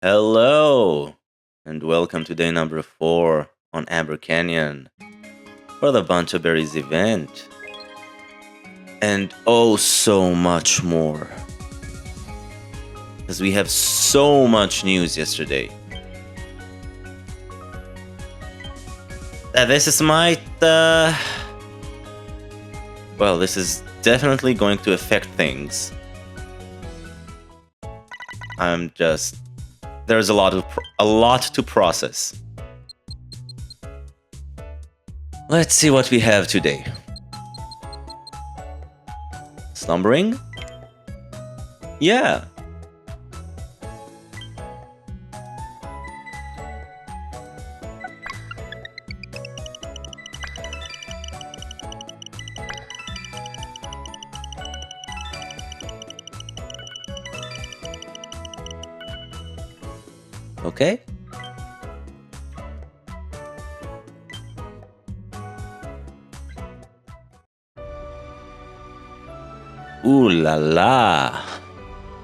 Hello, and welcome to day number 4 on Amber Canyon for the Buncha Berries event. And oh, so much more. Because we have so much news yesterday. This is definitely going to affect things. There's a lot to process. Let's see what we have today. Slumbering? Yeah. Okay. Ooh la la.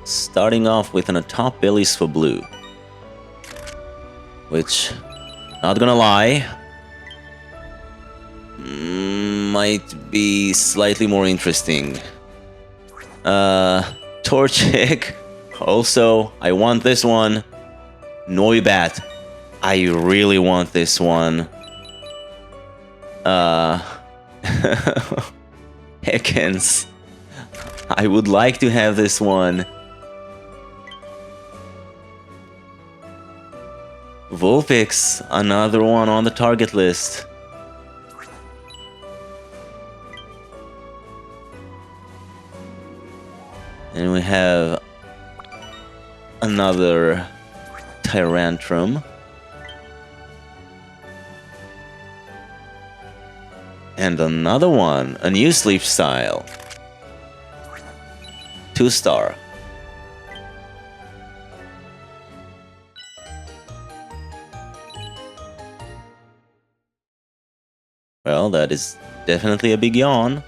Starting off with an top bellies for blue. Which, not gonna lie, might be slightly more interesting. Torchic. Also, I want this one. Noibat. I really want this one. Ekans. I would like to have this one. Vulpix, another one on the target list. And we have another Tyrantrum. And another one, a new sleep style. 2-star. Well, that is definitely a big yawn.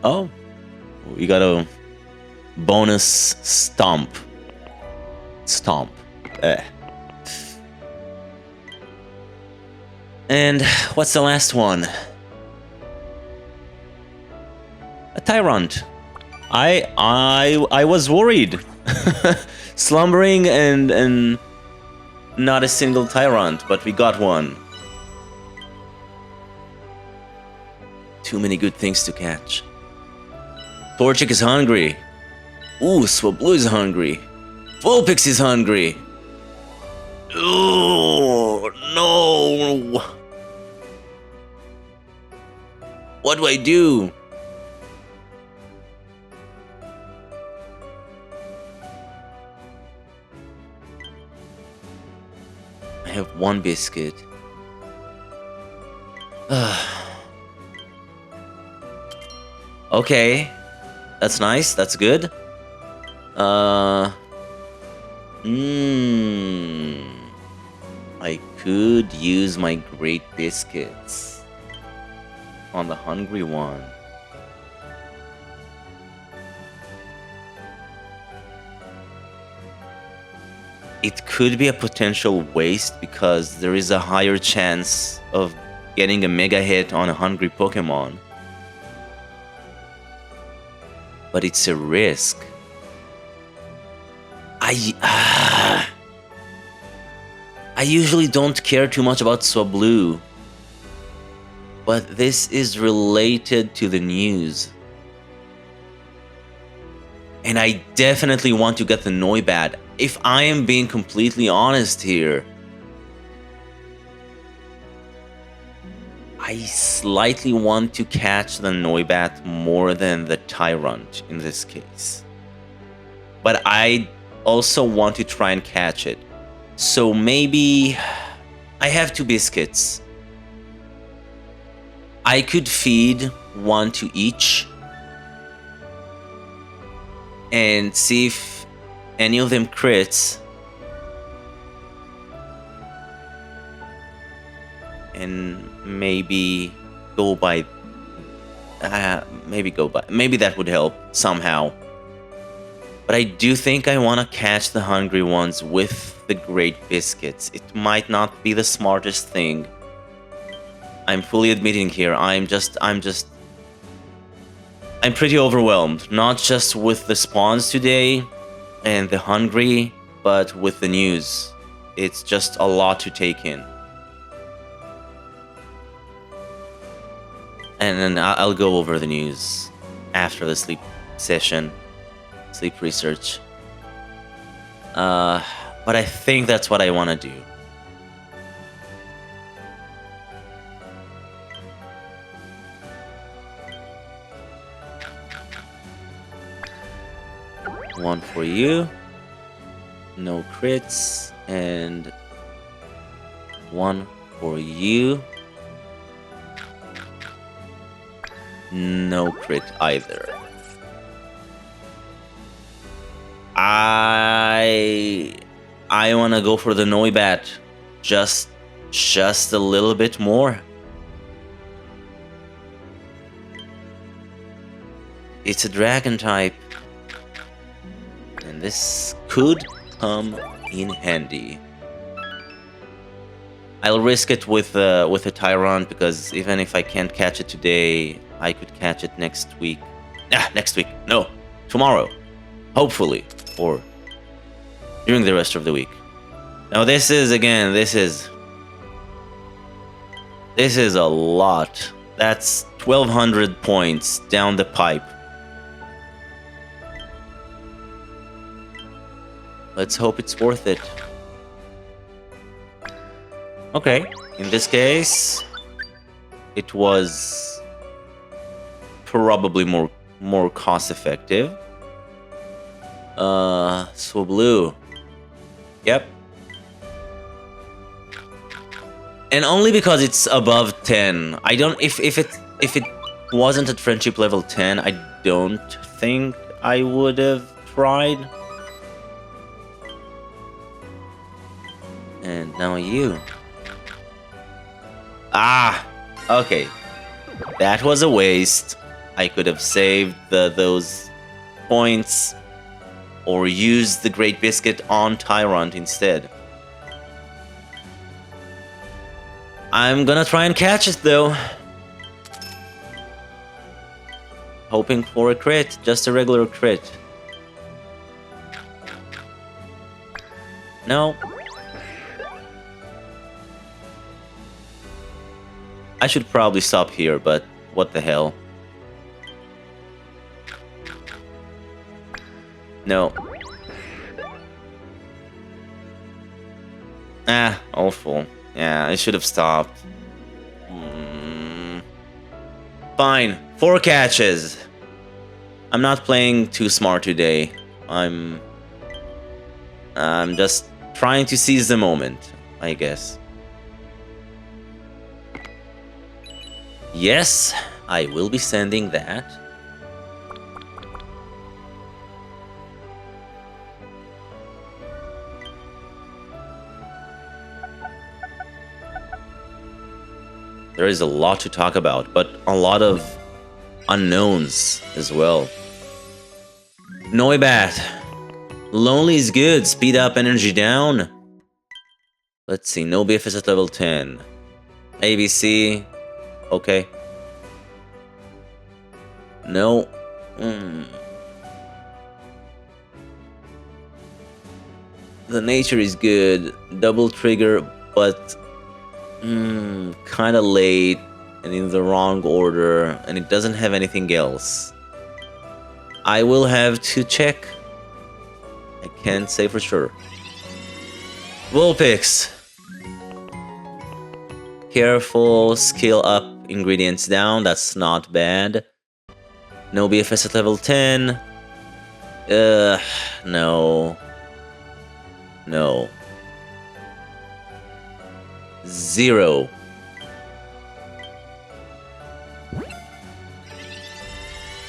Oh, we got a bonus stomp. And what's the last one? A Tyrant. I was worried. Slumbering and not a single Tyrant, but we got one. Too many good things to catch. Torchic is hungry. Ooh, Swablu is hungry. Vulpix is hungry. Ooh, no. What do I do? I have one biscuit. Okay. That's nice. That's good. I could use my great biscuits on the hungry one. It could be a potential waste because there is a higher chance of getting a mega hit on a hungry Pokemon. But it's a risk. I usually don't care too much about Swablu, but this is related to the news. And I definitely want to get the Noibat. If I am being completely honest here, I slightly want to catch the Noibat more than the Tyrant in this case. But I also want to try and catch it. So maybe I have 2 biscuits. I could feed one to each and see if any of them crits. And maybe go by... maybe that would help somehow. But I do think I want to catch the hungry ones with the Great Biscuits. It might not be the smartest thing. I'm fully admitting here, I'm pretty overwhelmed. Not just with the spawns today and the hungry, but with the news. It's just a lot to take in. And then I'll go over the news after the sleep session. Sleep research. But I think that's what I want to do. One for you. No crits. And one for you. No crit either. I want to go for the Noibat. Just a little bit more. It's a dragon type. And this could come in handy. I'll risk it with a Tyrant, because even if I can't catch it today, I could catch it next week. Next week. No, tomorrow. Hopefully. Or during the rest of the week. Now this is a lot. That's 1,200 points down the pipe. Let's hope it's worth it. Okay, in this case, it was probably more cost effective. Swablu. Yep. And only because it's above 10. I don't if it wasn't at friendship level 10, I don't think I would have tried. And now you. Ah, okay. That was a waste. I could have saved those points or used the Great Biscuit on Tyrant instead. I'm gonna try and catch it though. Hoping for a crit, just a regular crit. No. I should probably stop here, but what the hell. No. Awful. Yeah, I should have stopped. Fine. 4 catches. I'm not playing too smart today. I'm just trying to seize the moment, I guess. Yes, I will be sending that. There is a lot to talk about, but a lot of unknowns as well. Noibat. Lonely is good. Speed up, energy down. Let's see. No BF is at level 10. ABC. Okay. No. The nature is good. Double trigger, but kind of late and in the wrong order, and it doesn't have anything else. I will have to check. I can't say for sure. Vulpix. Careful, skill up, ingredients down. That's not bad. No BFS at level 10. No. No. 0.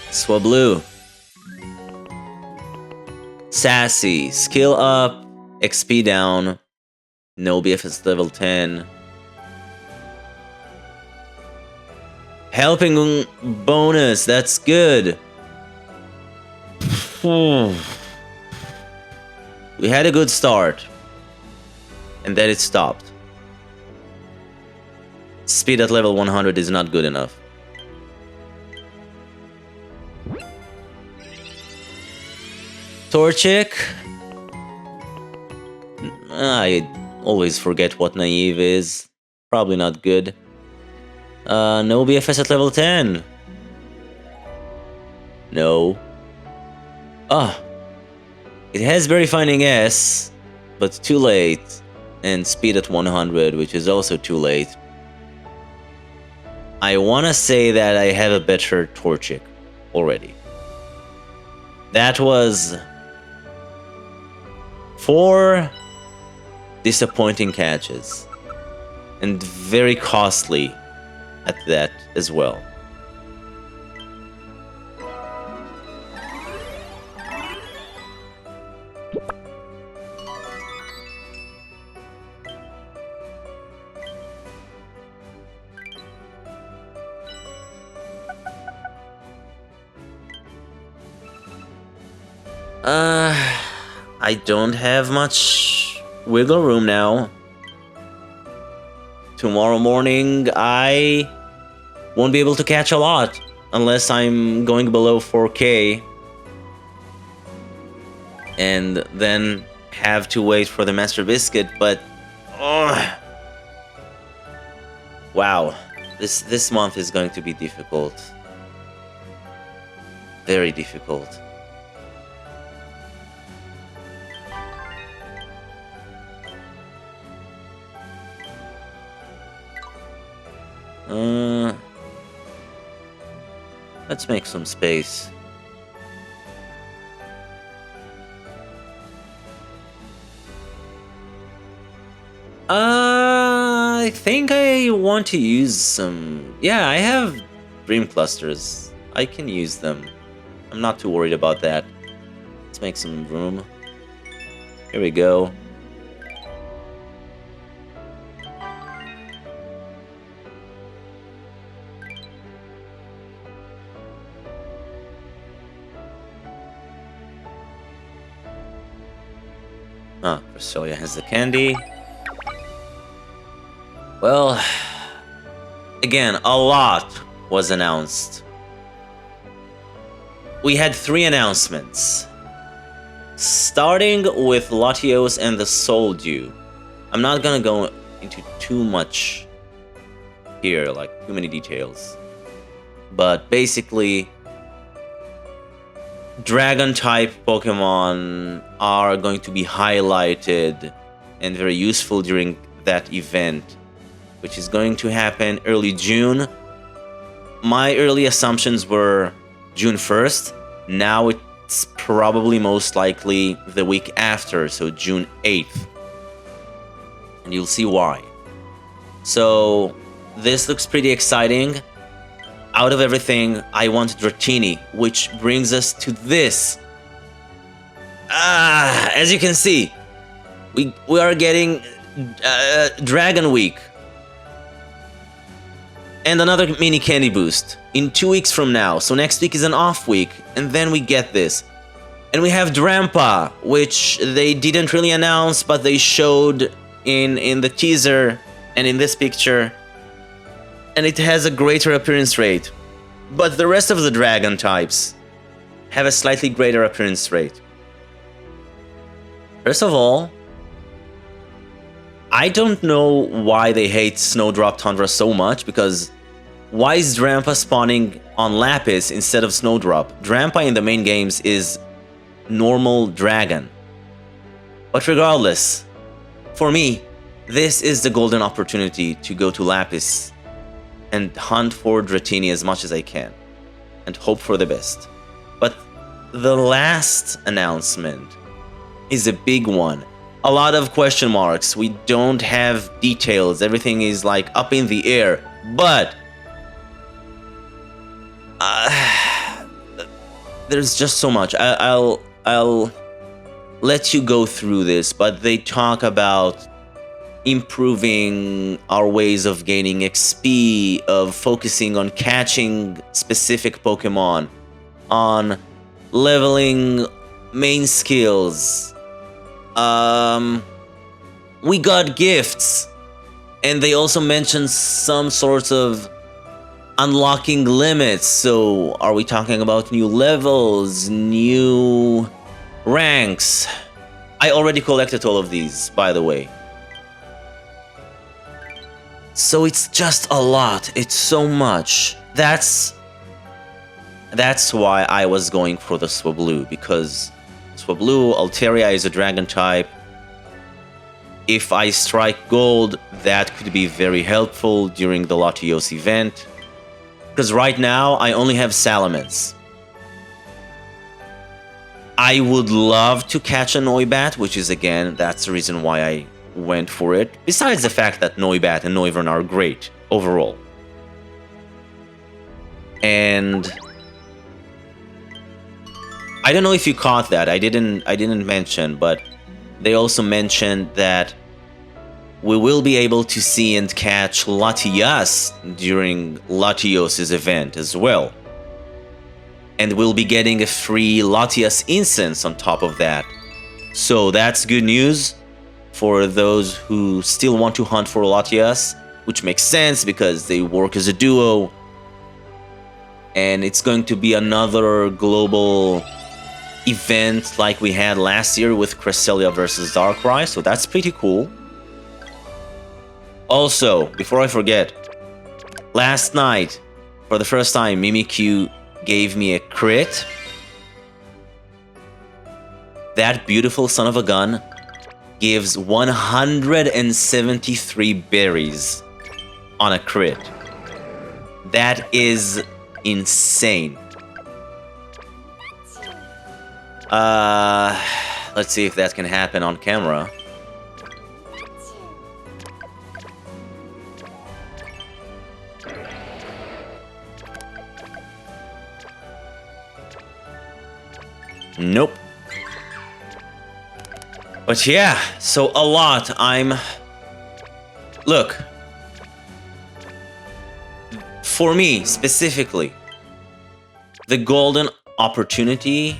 Swablu. Sassy. Skill up, XP down. No BFS level 10. Helping bonus, that's good. We had a good start. And then it stopped. Speed at level 100 is not good enough. Torchic. I always forget what naive is. Probably not good. No BFS at level 10. No. Ah. It has Berry Finding S, but too late. And speed at 100, which is also too late. I wanna say that I have a better Torchic already. That was 4 disappointing catches. And very costly at that as well. I don't have much wiggle room now. Tomorrow morning, I won't be able to catch a lot unless I'm going below 4K. And then have to wait for the Master Biscuit, but... wow, this month is going to be difficult. Very difficult. Let's make some space. I think I want to use some... yeah, I have dream clusters. I can use them. I'm not too worried about that. Let's make some room. Here we go. Ah, Cresselia has the candy. Well, again, a lot was announced. We had 3 announcements. Starting with Latios and the Soul Dew. I'm not gonna go into too much here, like too many details. But basically, Dragon-type Pokemon are going to be highlighted and very useful during that event, which is going to happen early June. My early assumptions were June 1st. Now it's probably most likely the week after, so June 8th. And you'll see why. So this looks pretty exciting. Out of everything, I want Dratini, which brings us to this. As you can see, we are getting Dragon Week. And another mini candy boost in 2 weeks from now. So next week is an off week, and then we get this. And we have Drampa, which they didn't really announce, but they showed in the teaser and in this picture. And it has a greater appearance rate. But the rest of the dragon types have a slightly greater appearance rate. First of all, I don't know why they hate Snowdrop Tundra so much, because why is Drampa spawning on Lapis instead of Snowdrop? Drampa in the main games is normal dragon. But regardless, for me, this is the golden opportunity to go to Lapis and hunt for Dratini as much as I can, and hope for the best. But the last announcement is a big one. A lot of question marks. We don't have details. Everything is like up in the air. But there's just so much. I'll let you go through this, but they talk about improving our ways of gaining XP, of focusing on catching specific Pokemon, on leveling main skills. We got gifts, and they also mentioned some sorts of unlocking limits. So are we talking about new levels, new ranks? I already collected all of these, by the way. So it's just a lot. It's so much. That's why I was going for the Swablu, because Swablu, Altaria is a dragon type. If I strike gold, that could be very helpful during the Latios event. Because right now, I only have Salamence. I would love to catch a Noibat, which is, again, that's the reason why I went for it. Besides the fact that Noibat and Noivern are great, overall. And I don't know if you caught that. I didn't mention, but they also mentioned that we will be able to see and catch Latias during Latios' event as well. And we'll be getting a free Latias incense on top of that. So that's good news for those who still want to hunt for Latias, which makes sense because they work as a duo. And it's going to be another global event like we had last year with Cresselia versus Darkrai, so that's pretty cool. Also, before I forget, last night, for the first time, Mimikyu gave me a crit. That beautiful son of a gun gives 173 berries on a crit. That is insane. Let's see if that can happen on camera. Nope. But yeah, so a lot. Look. For me, specifically, the golden opportunity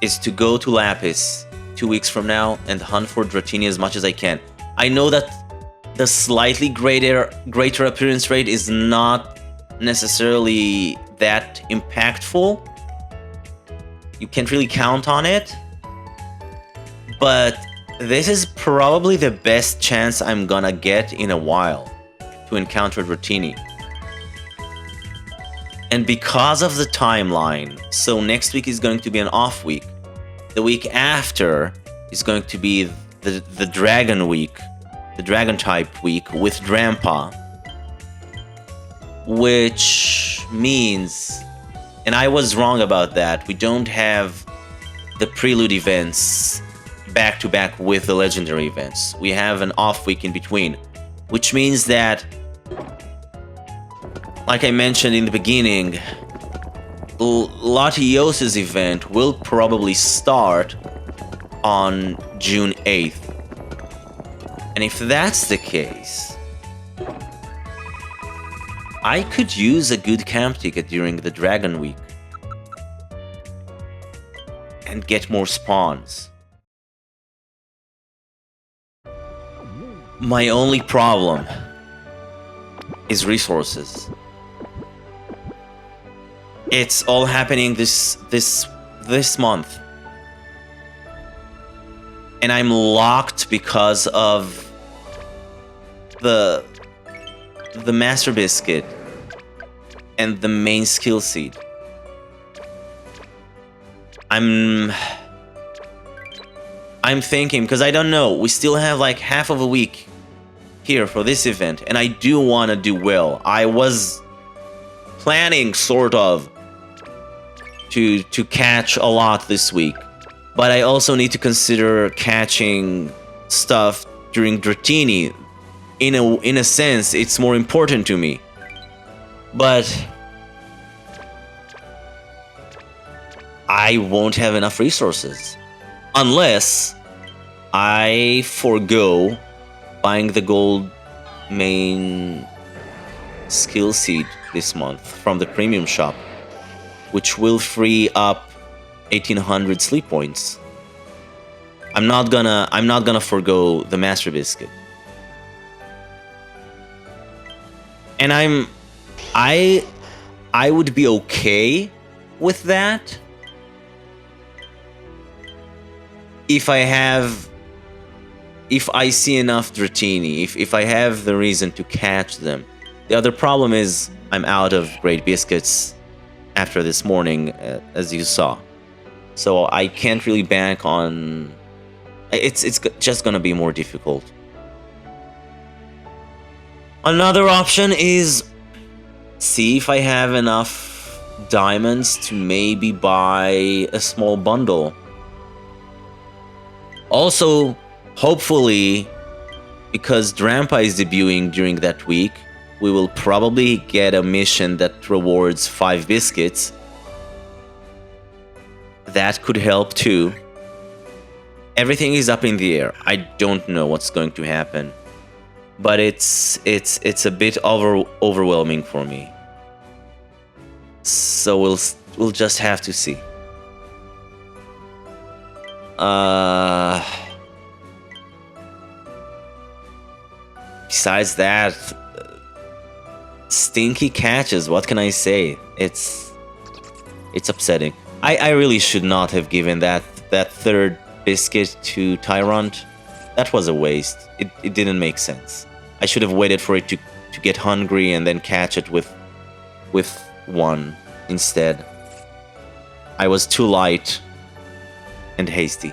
is to go to Lapis 2 weeks from now and hunt for Dratini as much as I can. I know that the slightly greater appearance rate is not necessarily that impactful. You can't really count on it. But this is probably the best chance I'm gonna get in a while to encounter Dratini. And because of the timeline, so next week is going to be an off week. The week after is going to be the Dragon week, the Dragon type week with Drampa. Which means, and I was wrong about that, we don't have the Prelude events back to back with the Legendary events. We have an off week in between, which means that, like I mentioned in the beginning, Latios' event will probably start on June 8th. And if that's the case, I could use a good camp ticket during the Dragon Week and get more spawns. My only problem is resources. It's all happening this month. And I'm locked because of the Master Biscuit and the main skill seed. I'm thinking, because I don't know, we still have like half of a week here for this event, and I do want to do well. I was planning, sort of, to catch a lot this week, but I also need to consider catching stuff during Dratini. In a sense, it's more important to me. But I won't have enough resources. Unless I forgo buying the gold main skill seed this month from the premium shop, which will free up 1800 sleep points. I'm not gonna forgo the Master Biscuit. And I would be okay with that if I see enough Dratini, if I have the reason to catch them. The other problem is I'm out of Great Biscuits after this morning, as you saw. So I can't really bank on... It's just gonna be more difficult. Another option is see if I have enough diamonds to maybe buy a small bundle. Also, hopefully, because Drampa is debuting during that week, we will probably get a mission that rewards 5 biscuits. That could help too. Everything is up in the air. I don't know what's going to happen. But it's a bit overwhelming for me. So we'll just have to see. Besides that, stinky catches. What can I say? It's upsetting. I really should not have given that third biscuit to Tyrant. That was a waste. It didn't make sense. I should have waited for it to get hungry and then catch it with one instead. I was too light and hasty.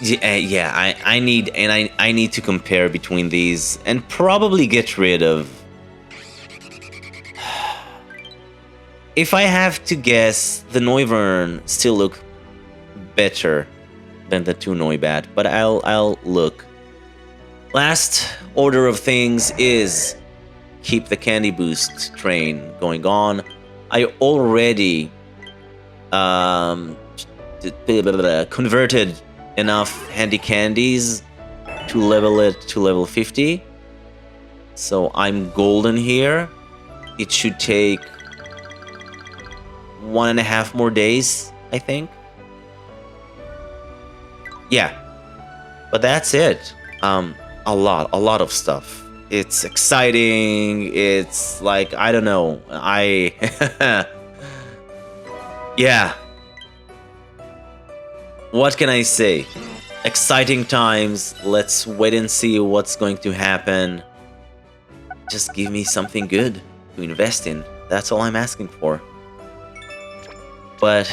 Yeah, I need to compare between these and probably get rid of... If I have to guess, the Noivern still look better than the 2 Noibat, but I'll look. Last order of things is keep the candy boost train going on. I already converted enough handy candies to level it to level 50. So I'm golden here. It should take 1.5 more days, I think. Yeah. But that's it. A lot of stuff. It's exciting. It's like, I don't know. Yeah. What can I say? Exciting times. Let's wait and see what's going to happen. Just give me something good to invest in. That's all I'm asking for. But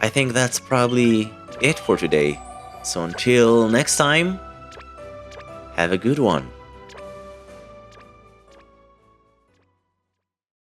I think that's probably it for today. So until next time, have a good one.